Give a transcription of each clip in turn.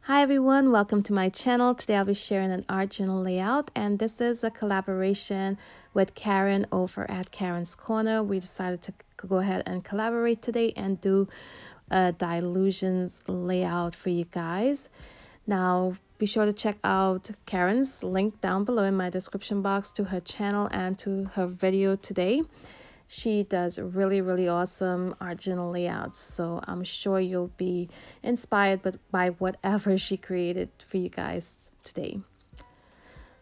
Hi everyone, welcome to my channel. Today I'll be sharing an art journal layout, and this is a collaboration with Karen over at Karen's Corner. We decided to go ahead and collaborate today and do a Dylusions layout for you guys. Now be sure to check out Karen's link down below in my description box to her channel and to her video today. She does really awesome art journal layouts, so I'm sure you'll be inspired by whatever she created for you guys today.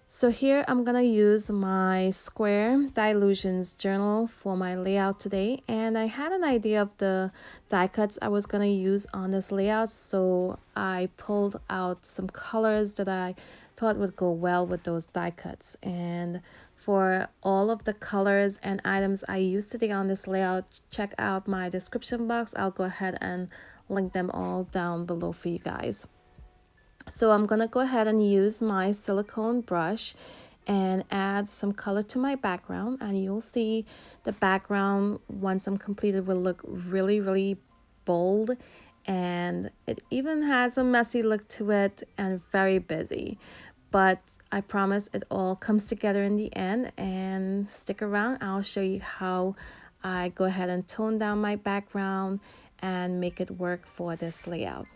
So here I'm gonna use my square Dylusions journal for my layout today, and I had an idea of the die cuts I was gonna use on this layout, so I pulled out some colors that I thought would go well with those die cuts. And for all of the colors and items I used today on this layout, check out my description box. I'll go ahead and link them all down below for you guys. So I'm gonna go ahead and use my silicone brush and add some color to my background, and you'll see the background once I'm completed will look really bold, and it even has a messy look to it and very busy. But I promise it all comes together in the end, and stick around. I'll show you how I go ahead and tone down my background and make it work for this layout.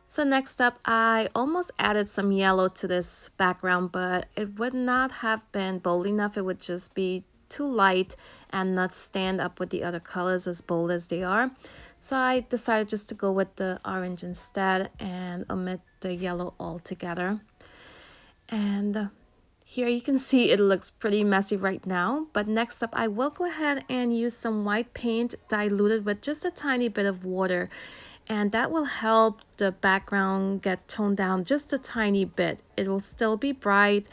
So next up, I almost added some yellow to this background, but it would not have been bold enough. It would just be too light and not stand up with the other colors as bold as they are. So I decided just to go with the orange instead and omit the yellow altogether. And here you can see it looks pretty messy right now, but next up I will go ahead and use some white paint diluted with just a tiny bit of water, and that will help the background get toned down just a tiny bit. It will still be bright,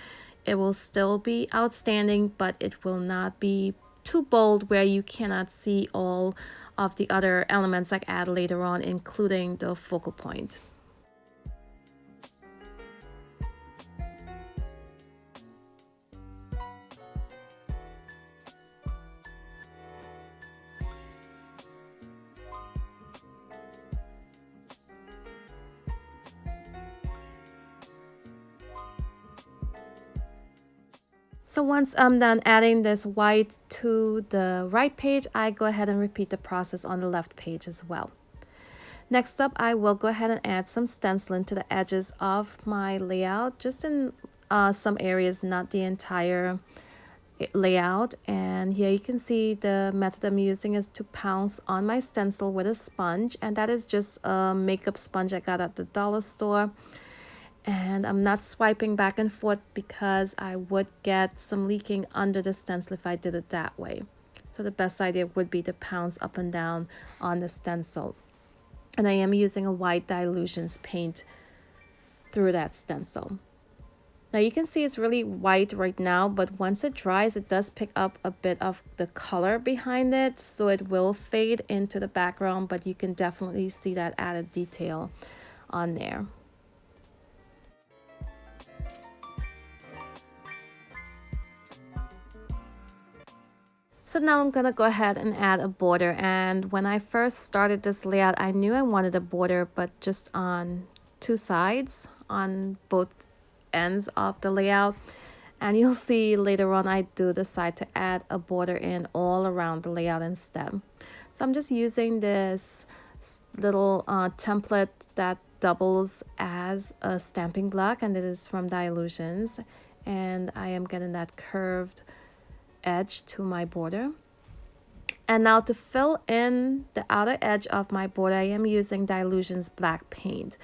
it will still be outstanding, but it will not be too bold where you cannot see all of the other elements I add later on, including the focal point. So once I'm done adding this white to the right page, I go ahead and repeat the process on the left page as well. Next up, I will go ahead and add some stenciling to the edges of my layout, just in some areas, not the entire layout. And here you can see the method I'm using is to pounce on my stencil with a sponge, and that is just a makeup sponge I got at the dollar store. And I'm not swiping back and forth because I would get some leaking under the stencil if I did it that way. So the best idea would be to pounce up and down on the stencil. And I am using a white Dylusions paint through that stencil. Now you can see it's really white right now, but once it dries, it does pick up a bit of the color behind it, so it will fade into the background, but you can definitely see that added detail on there. So now I'm gonna go ahead and add a border, and when I first started this layout, I knew I wanted a border, but just on two sides, on both ends of the layout. And you'll see later on I do decide to add a border in all around the layout instead. So I'm just using this little template that doubles as a stamping block, and it is from Dylusions, and I am getting that curved edge to my border. And now to fill in the outer edge of my border, I am using Dylusions black paint.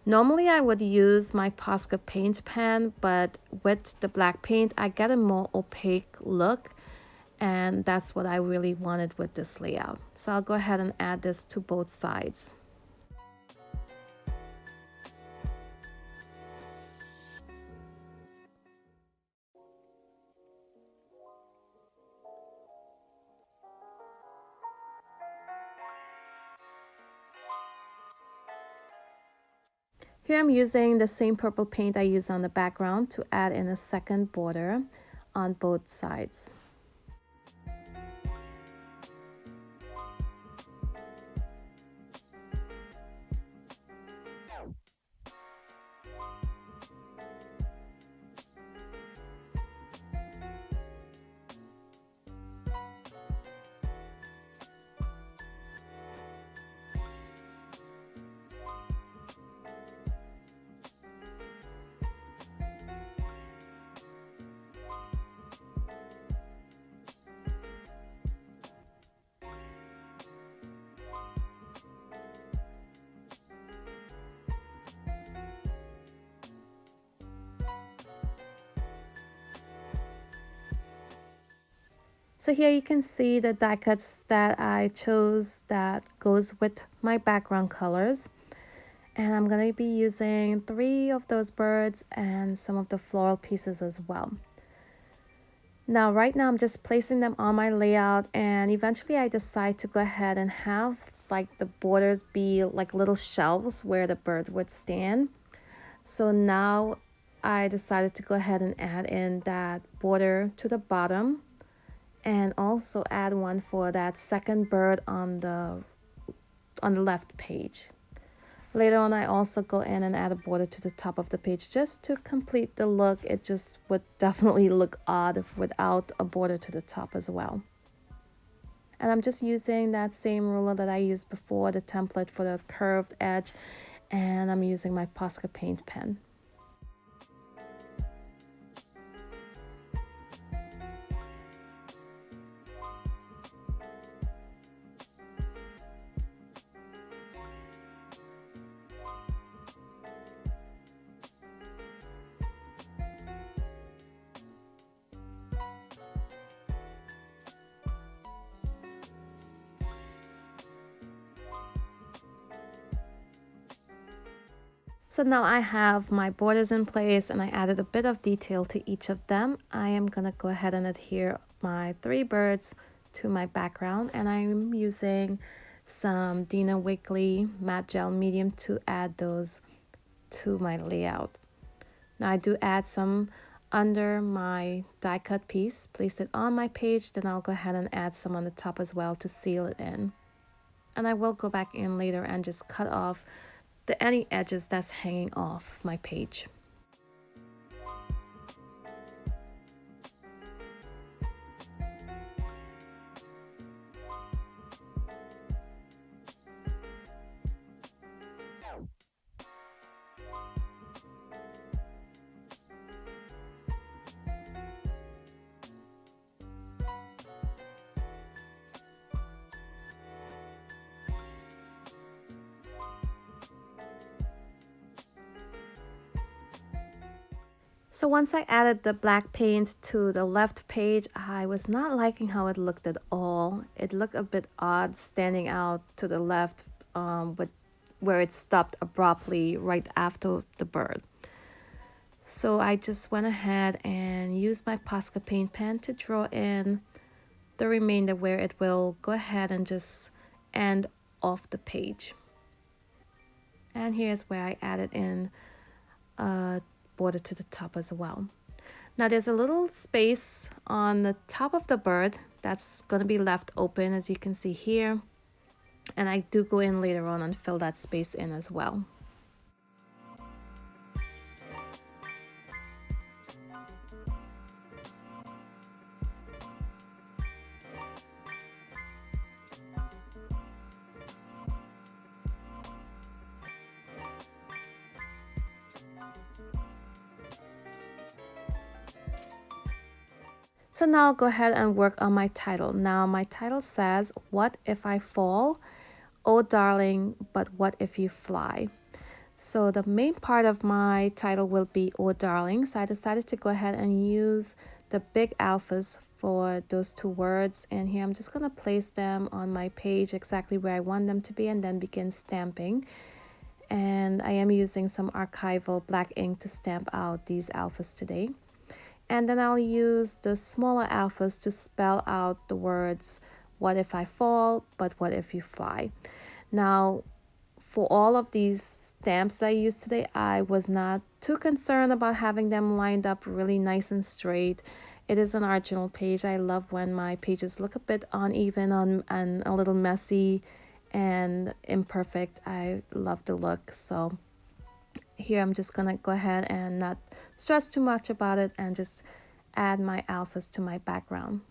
Normally I would use my Posca paint pen, but with the black paint I get a more opaque look, and that's what I really wanted with this layout. So I'll go ahead and add this to both sides. Here I'm using the same purple paint I used on the background to add in a second border on both sides. So here you can see the die cuts that I chose that goes with my background colors. And I'm going to be using 3 of those birds and some of the floral pieces as well. Now right now I'm just placing them on my layout, and eventually I decide to go ahead and have like the borders be like little shelves where the bird would stand. So now I decided to go ahead and add in that border to the bottom, and also add one for that second bird on the left page. Later on I also go in and add a border to the top of the page just to complete the look. It just would definitely look odd without a border to the top as well. And I'm just using that same ruler that I used before, the template for the curved edge, and I'm using my Posca paint pen. So now I have my borders in place, and I added a bit of detail to each of them. I am gonna go ahead and adhere my 3 birds to my background, and I'm using some Dina Wakley matte gel medium to add those to my layout. Now I do add some under my die cut piece, place it on my page, then I'll go ahead and add some on the top as well to seal it in. And I will go back in later and just cut off any edges that's hanging off my page. So once I added the black paint to the left page, I was not liking how it looked at all. It looked a bit odd standing out to the left, with where it stopped abruptly right after the bird. So I just went ahead and used my Posca paint pen to draw in the remainder where it will go ahead and just end off the page. And here's where I added in a border to the top as well. Now there's a little space on the top of the bird that's going to be left open, as you can see here, and I do go in later on and fill that space in as well. So now I'll go ahead and work on my title. Now my title says, "What if I fall? Oh darling, but what if you fly?" So the main part of my title will be "Oh darling." So I decided to go ahead and use the big alphas for those two words. And here I'm just going to place them on my page exactly where I want them to be and then begin stamping. And I am using some Archival black ink to stamp out these alphas today. And then I'll use the smaller alphas to spell out the words "What if I fall, but what if you fly?" Now, for all of these stamps that I used today, I was not too concerned about having them lined up really nice and straight. It is an art journal page. I love when my pages look a bit uneven and a little messy and imperfect. I love the look. So here I'm just gonna go ahead and not stress too much about it and just add my alphas to my background.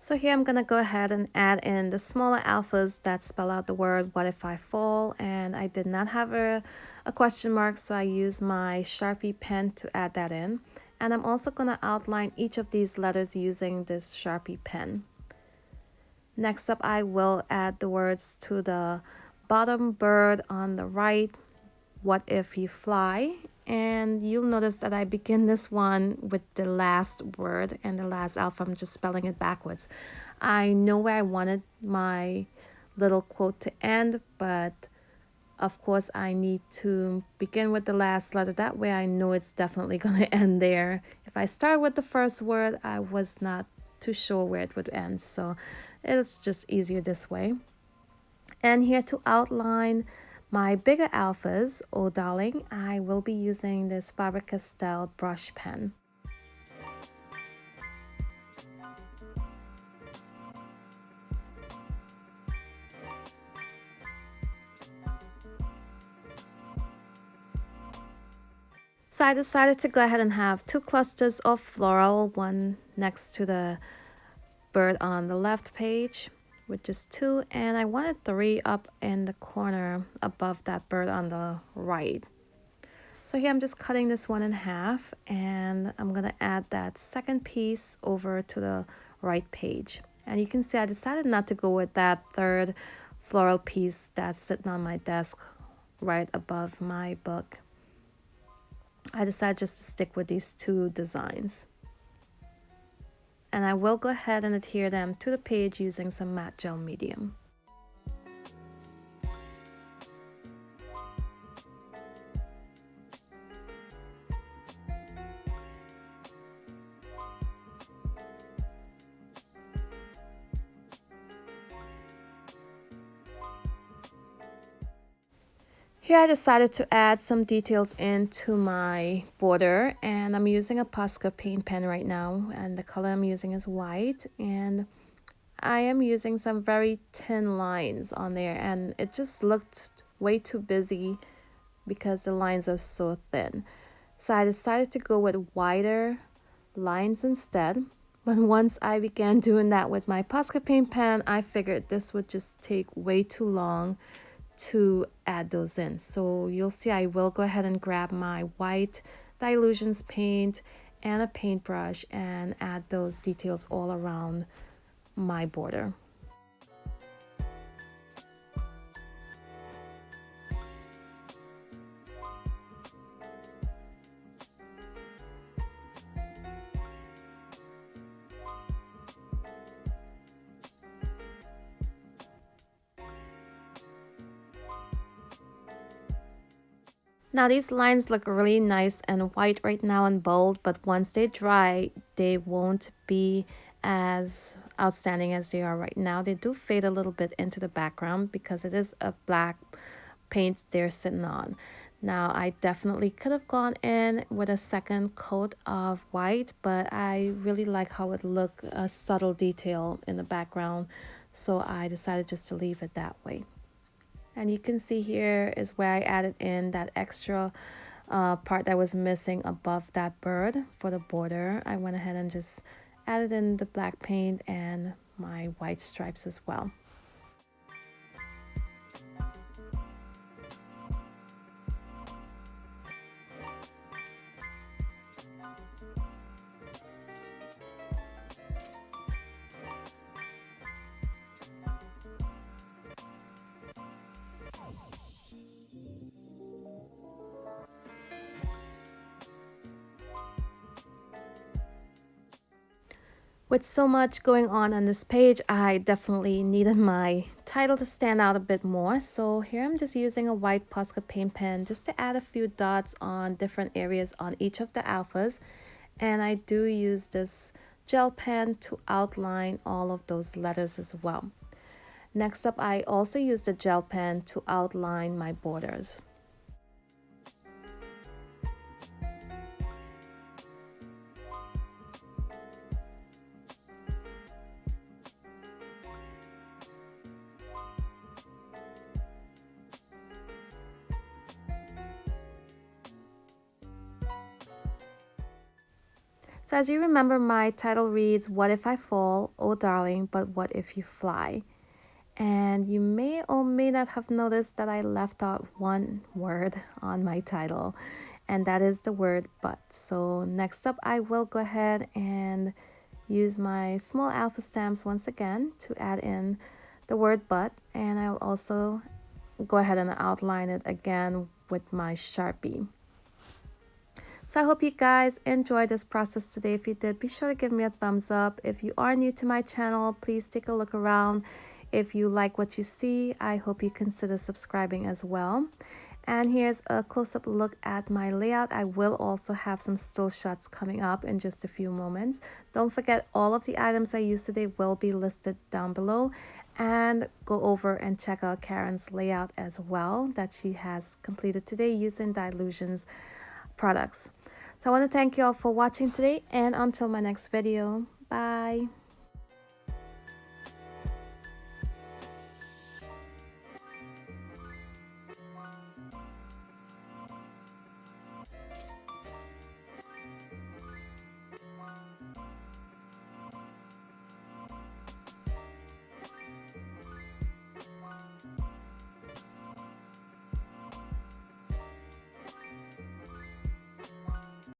So here I'm gonna go ahead and add in the smaller alphas that spell out the word "What if I fall?" And I did not have a question mark, so I used my Sharpie pen to add that in. And I'm also gonna outline each of these letters using this Sharpie pen. Next up, I will add the words to the bottom bird on the right, "What if you fly?" And you'll notice that I begin this one with the last word and the last alpha. I'm just spelling it backwards. I know where I wanted my little quote to end, but of course I need to begin with the last letter. That way I know it's definitely going to end there. If I start with the first word, I was not too sure where it would end. So it's just easier this way. And here to outline my bigger alphas, "Oh darling," I will be using this Faber Castell brush pen. So I decided to go ahead and have two clusters of floral, one next to the bird on the left page with just two, and I wanted three up in the corner above that bird on the right. So here I'm just cutting this one in half, and I'm gonna add that second piece over to the right page. And you can see I decided not to go with that third floral piece that's sitting on my desk right above my book. I decided just to stick with these two designs. And I will go ahead and adhere them to the page using some matte gel medium. Here I decided to add some details into my border, and I'm using a Posca paint pen right now, and the color I'm using is white, and I am using some very thin lines on there, and it just looked way too busy because the lines are so thin. So I decided to go with wider lines instead. But once I began doing that with my Posca paint pen, I figured this would just take way too long to add those in. So you'll see I will go ahead and grab my white Dylusions paint and a paintbrush and add those details all around my border. Now these lines look really nice and white right now and bold, but once they dry, they won't be as outstanding as they are right now. They do fade a little bit into the background because it is a black paint they're sitting on. Now, I definitely could have gone in with a second coat of white, but I really like how it looked, a subtle detail in the background. So I decided just to leave it that way. And you can see here is where I added in that extra part that was missing above that bird for the border. I went ahead and just added in the black paint and my white stripes as well. With so much going on this page, I definitely needed my title to stand out a bit more. So here I'm just using a white Posca paint pen just to add a few dots on different areas on each of the alphas. And I do use this gel pen to outline all of those letters as well. Next up, I also use the gel pen to outline my borders. So as you remember, my title reads, "What if I fall, oh darling, but what if you fly?" And you may or may not have noticed that I left out one word on my title, and that is the word but. So next up, I will go ahead and use my small alpha stamps once again to add in the word but, and I'll also go ahead and outline it again with my Sharpie. So I hope you guys enjoyed this process today. If you did, be sure to give me a thumbs up. If you are new to my channel, please take a look around. If you like what you see, I hope you consider subscribing as well. And here's a close-up look at my layout. I will also have some still shots coming up in just a few moments. Don't forget, all of the items I used today will be listed down below. And go over and check out Karen's layout as well that she has completed today using Dylusions products. So I want to thank you all for watching today, and until my next video, bye.